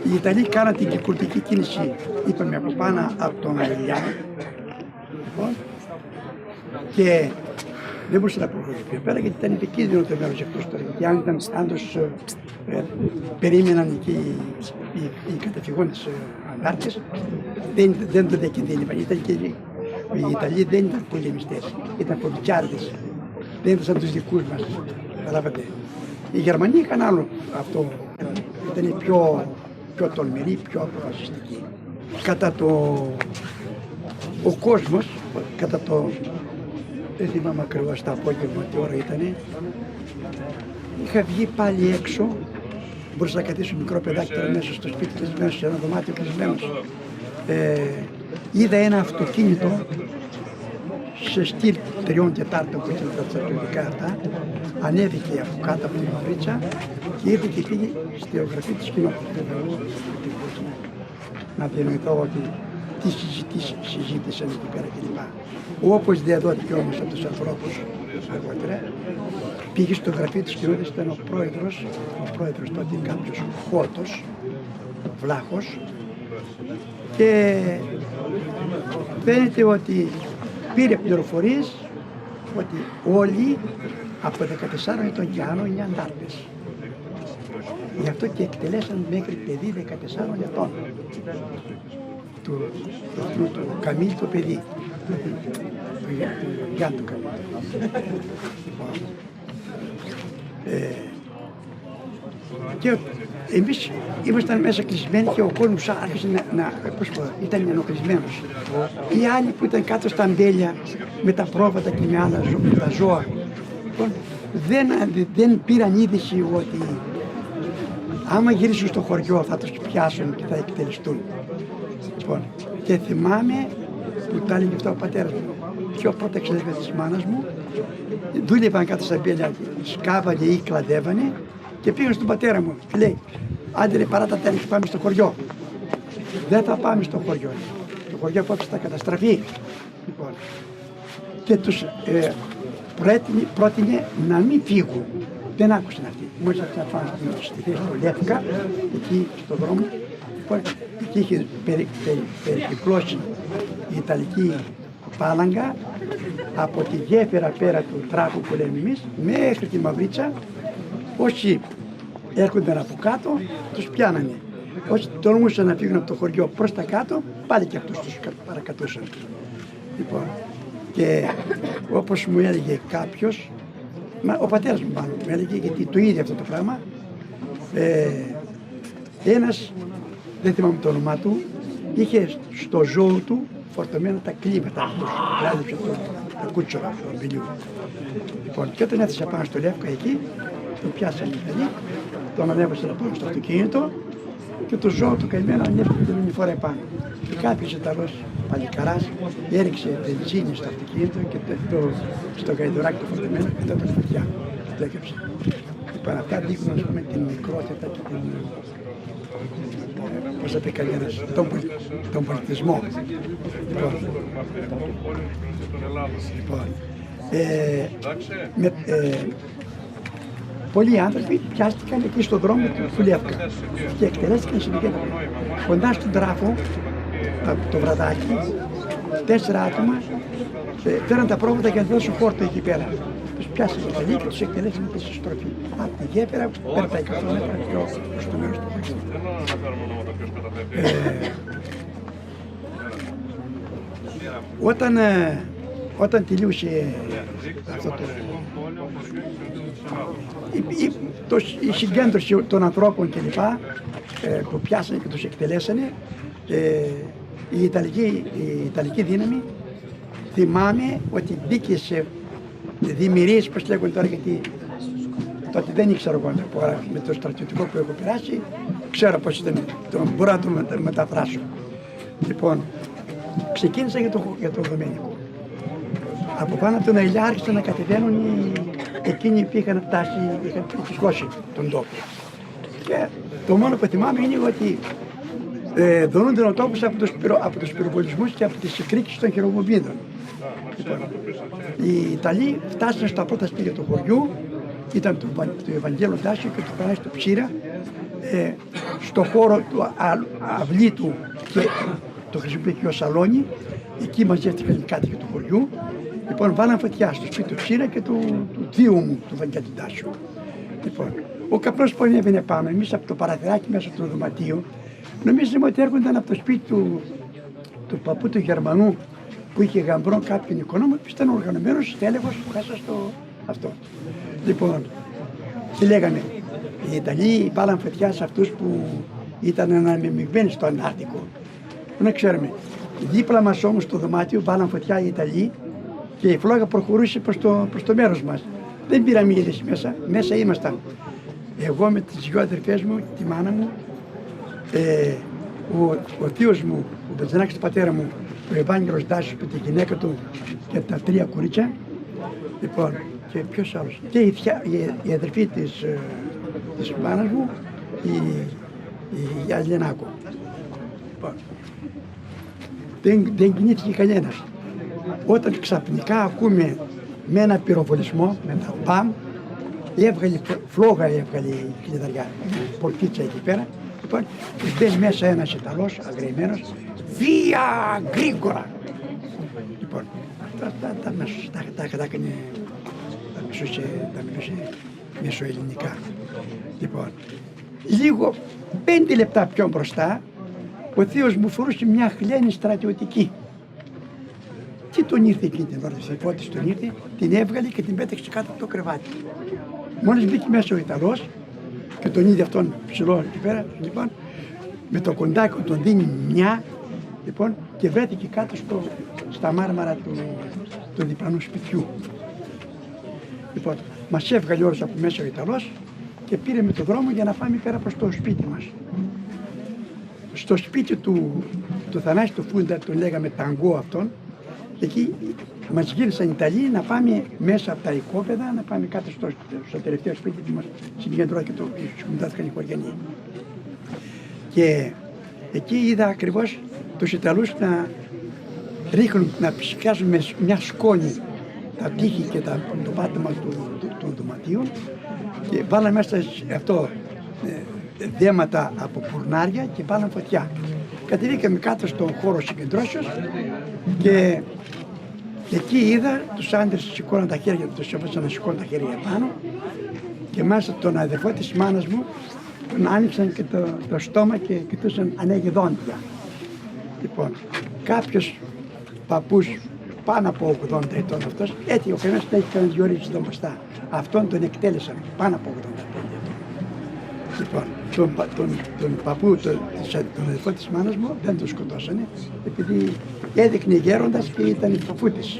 Οι Ιταλοί κάναν την κυκλωτική κίνηση, είπαμε, από πάνω από τον Αηλιά. Λοιπόν, και δεν μπορούσε να προχωρήσει πιο πέρα γιατί ήταν επικίνδυνο το μέρος αυτός τώρα. Και αν τους περίμεναν εκεί οι καταφυγόντες αντάρτες, δεν το διακινδύνευαν. Οι Ιταλοί δεν ήταν πολεμιστές, ήταν προβιτσιάρδες. Δεν ήταν σαν τους δικούς μας, καταλάβατε. Οι Γερμανοί είχαν άλλο αυτό, ήταν πιο τολμηροί, πιο αποφασιστικοί. Ο κόσμος, δεν θυμάμαι ακριβώς το απόγευμα τι ώρα ήτανε, είχα βγει πάλι έξω, μπορούσα να καθίσω μικρό παιδάκι τώρα μέσα στο σπίτι κλεισμένο, σε ένα δωμάτιο κλεισμένος. Είδα ένα αυτοκίνητο σε στυλ 3 τετάρτων που ήταν τα στρατιωτικά αυτά, ανέβηκε από κάτω από την μαυρίτσα και ήρθε και πήγε στη γραφή της κοινότητας. Να διανοηθώ ότι τι συζητήσεις συζήτησαν εκεί πέρα κλπ. Όπως διαδόθηκε όμως από τους ανθρώπους αργότερα, πήγε στο γραφείο της κοινότητας, ήταν ο πρόεδρος τότε κάποιος Χώτος, Βλάχος, και φαίνεται ότι πήρε πληροφορίες ότι όλοι από 14 ετών και άνω είναι αντάρτες. Γι' αυτό και εκτελέσαν μέχρι παιδί 14 ετών. Του Καμίλ το παιδί. Του Γιάννη του Καμίλ. Και εμείς ήμασταν μέσα κλεισμένοι και ο κόσμος άρχισε ήταν ενοχλισμένος. Οι άλλοι που ήταν κάτω στα αμπέλια με τα πρόβατα και με άλλα με τα ζώα, δεν πήραν είδηση ότι άμα γυρίσουν στο χωριό θα τους πιάσουν και θα εκτελεστούν. Και θυμάμαι που τα έλεγε αυτό ο πατέρας μου, πιο πρώτα εξελεύθερη της μάνας μου, δούλευαν κάτω στα αμπέλια, σκάβανε ή κλαδεύανε και πήγαν στον πατέρα μου και λέει, άντε ρε παρά τα τέλη και πάμε στο χωριό. Δεν θα πάμε στο χωριό. Το χωριό απόψε θα καταστραφεί. Λοιπόν, και τους πρότεινε να μην φύγουν. Δεν άκουσαν αυτοί. Μόλις θα πάνε στη θέση του Λεύκα, εκεί στον δρόμο, εκεί είχε περιπλώσει η Ιταλική πάλαγγα από τη γέφυρα πέρα του τράπου που λέμε εμείς μέχρι τη Μαυρίτσα. Όσοι έρχονταν από κάτω τους πιάνανε. Όσοι τολμούσαν να φύγουν από το χωριό προς τα κάτω, πάλι και αυτούς τους παρακατούσαν. Λοιπόν, και όπως μου έλεγε κάποιος, ο πατέρας μου πάνω μου έλεγε, γιατί το είδε αυτό το πράγμα, ένας, δεν θυμάμαι το όνομά του, είχε στο ζώο του φορτωμένα τα κλίματα, δηλαδή τα κούτσορα του αμπελιού. Λοιπόν, και όταν έθεσε πάνω στο Λεύκα εκεί, τον πιάσανε δηλαδή, τον ανέβασαν πάνω στο αυτοκίνητο και το ζώο του καημένο ανέβηκε την άλλη φορά επάνω. Και κάποιος Ιταλός παλικαράς έριξε βενζίνη στο αυτοκίνητο και στο γαϊδουράκι το φορτωμένο και το έπαιρνε φωτιά. Το έκαψε. Λοιπόν, αυτά δείχνουν ας πούμε την μικρότητα και την, πώς θα πει κανένας, τον πολιτισμό. Πολλοί άνθρωποι πιάστηκαν εκεί στον δρόμο του Λεύκα και εκτελέστηκαν σε δικαίωμα. Κοντά στον τράφο, το βραδάκι, 4 άτομα φέραν τα πρόβατα για να δώσουν χόρτο εκεί πέρα. Τους πιάσανε καλή και τους εκτελέσαν και στη στροφή. Από τη γέφυρα, πέρα τα 100 μέτρα πιο προς το μέρος του χωριού. Όταν τελείωσε αυτό η συγκέντρωση των ανθρώπων κλπ. Που πιάσανε και τους εκτελέσανε, η Ιταλική δύναμη, θυμάμαι ότι μπήκε σε δημιουργίες, πώς λέγονται τώρα, γιατί τότε δεν ήξερα εγώ με το στρατιωτικό που έχω περάσει, ξέρω πώς ήταν, μπορώ να το μεταφράσω. Λοιπόν, ξεκίνησα για το Δομήνικο. Από πάνω από τον Αηλιά άρχισαν να κατεβαίνουν εκείνοι που είχαν φτάσει, είχαν φουσκώσει τον τόπο. Και το μόνο που θυμάμαι είναι ότι δονούνταν ο τόπος από τους πυροβολισμούς και από τις εκρήξεις των χειροβομβίδων. Λοιπόν, οι Ιταλοί φτάσαν στα πρώτα σπίτια του χωριού, ήταν του Ευαγγέλου Ντάσιο και του Πανάγιου του Ψήρα, στο χώρο του αυλή του και το χρησιμοποιεί και ως σαλόνι. Εκεί μαζεύτηκαν οι κάτοικοι του χωριού. Λοιπόν, βάλαν φωτιά στο σπίτι του Ψήρα και του θείου μου, του Βαγγέλη Τάσου. Λοιπόν, ο καπνός που ανέβαινε πάνω, εμείς από το παραθυράκι μέσα στο δωματίο, νομίζαμε ότι έρχονταν από το σπίτι του παππού του Γερμανού που είχε γαμπρό κάποιον οικονόμο που ήταν οργανωμένος στέλεχος μέσα στο αυτό. Λοιπόν, και λέγανε, οι Ιταλοί βάλαν φωτιά σε αυτούς που ήταν αναμειγμένοι στο Ανάρτικο. Να ξέρουμε, δίπλα μας όμως στο δωμάτιο βάλαν φωτιά οι Ιταλοί και η φλόγα προχωρούσε προς το μέρος μας. Δεν πήραμε είδηση μέσα ήμασταν. Εγώ με τις δυο αδερφές μου, τη μάνα μου, ο θείος μου, ο Μπετζανάκης του πατέρα μου, ο Ευάγγελος Ντάσης με τη γυναίκα του και τα 3 κορίτσια. Λοιπόν, και ποιος άλλος, και η αδερφή της μάνας μου, η Αλιενάκο. Λοιπόν, δεν κινήθηκε κανένας. Όταν ξαφνικά ακούμε με ένα πυροβολισμό, με ένα μπαμ, φλόγα έβγαλε η κλειδαριά, πορτίτσα εκεί πέρα. Λοιπόν, και μπαίνει μέσα ένας Ιταλός, αγριεμένος, βία, γρήγορα. Λοιπόν, τα έκανε, τα μιλούσε μεσοελληνικά. Λοιπόν, λίγο 5 λεπτά πιο μπροστά, ο θείος μου φορούσε μια χλένη στρατιωτική. Τι τον ήρθε εκείνη την ώρα, η φώτιση τον ήρθε, την έβγαλε και την πέταξε κάτω από το κρεβάτι. Μόλις μπήκε μέσα ο Ιταλός και τον είδε αυτόν ψηλό εκεί πέρα, λοιπόν, με το κοντάκι τον δίνει μια, λοιπόν, και βρέθηκε κάτω στα μάρμαρα του διπλανού σπιτιού. Λοιπόν, μας έβγαλε όλους από μέσα ο Ιταλός και πήρε με το δρόμο για να πάμε πέρα προς το σπίτι μας. Στο σπίτι του Θανάση του Φούντα, τον λέγαμε Ταγκό αυτόν, εκεί μας γύρισαν οι Ιταλοί να πάμε μέσα από τα οικόπεδα, να πάμε κάτω στο τελευταίο σπίτι που μας συγκεντρώθηκε και το σκουντάθηκαν οι χωριανοί. Και εκεί είδα ακριβώς τους Ιταλούς να ρίχνουν, να ψυχάζουν με μια σκόνη τα τείχη και το πάτωμα των δωματίων και βάλαν μέσα αυτό δέματα από πουρνάρια και βάλαν φωτιά. Κατεβήκαμε κάτω στον χώρο συγκεντρώσεως και εκεί είδα τους άντρες σηκώναν τα χέρια, τους έβασαν να σηκώνουν τα χέρια πάνω και μάλιστα τον αδερφό της μάνας μου τον άνοιξαν και το στόμα και κοιτούσαν αν έχει δόντια. Λοιπόν, κάποιος παππούς πάνω από 80 ετών αυτός, έτσι ο κανένας δεν έχει κανένας διορίσει εδώ μπροστά. Αυτόν τον εκτέλεσαν πάνω από 85 ετών. Λοιπόν, τον παππού, τον αδερφό της μάνας μου δεν τον σκοτώσανε επειδή έδειχνε γέροντας και ήταν παππού της.